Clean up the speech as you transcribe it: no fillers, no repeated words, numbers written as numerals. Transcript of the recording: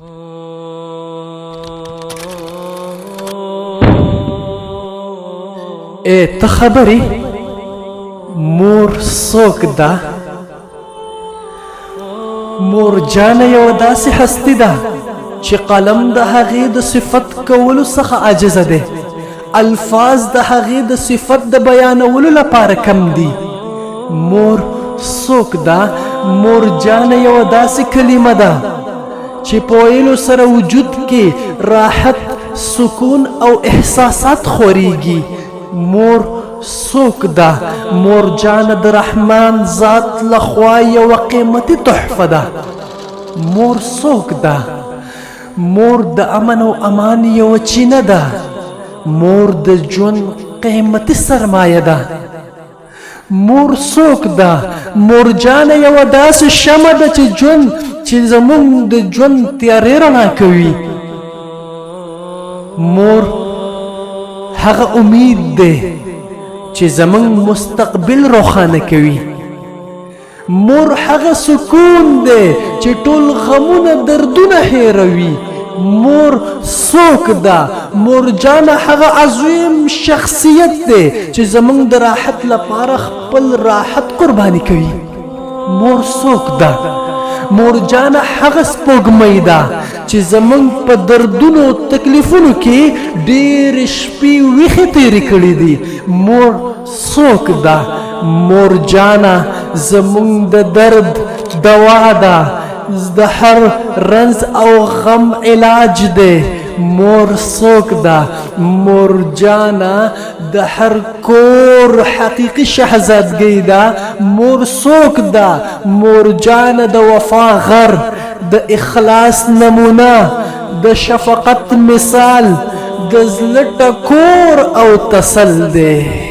اے ته خبرې مور څوک ده؟ مور جانه یو داسې هستی ده چې قلم د هغې د صفت کولو څخه عاجزه دی، الفاظ د هغې د صفت د بیانولو لپاره کم دي. مور څوک ده؟ مور جانه یو داسې کلمه ده چې په ویلو سره وجود کې راحت، سکون او احساسات خوريږي. مور څوک ده؟ مور جانه د رحمان ذات لخوا یو قیمتي تحفه ده. مور څوک ده؟ مور د امن او امان یو چینه ده. مور د ژوند قیمتي سرمایه ده. مور څوک ده؟ مور جانه یو داسې شمع ده چې زموږ د ژوند تیارې رڼا کوي. مور هغه امید دی چې زموږ مستقبل روښانه کوي. مور هغه سکون دی چې ټول غمونه دردونه هیروي. مور څوک ده؟ مور جانه هغه عظیم شخصیت دی چې زموږ د راحت لپاره خپل راحت قرباني کوي. مور څوک ده؟ مور جانه هغه سپوږمۍ ده چې زموږ په دردونو تکلیفونو کې ډېر شپې ویښې تېرې کړې دي. مور څوک ده؟ مور جانه زموږ د درد دوا ده، د هر رنځ او غم علاج دی. مور څوک ده؟ مور جانه د هر کور حقیقي شهزادګۍ ده. مور څوک ده؟ مور جانه د وفا غر، د اخلاص نمونه، د شفقت مثال، د زړه ټکور او تسل دی.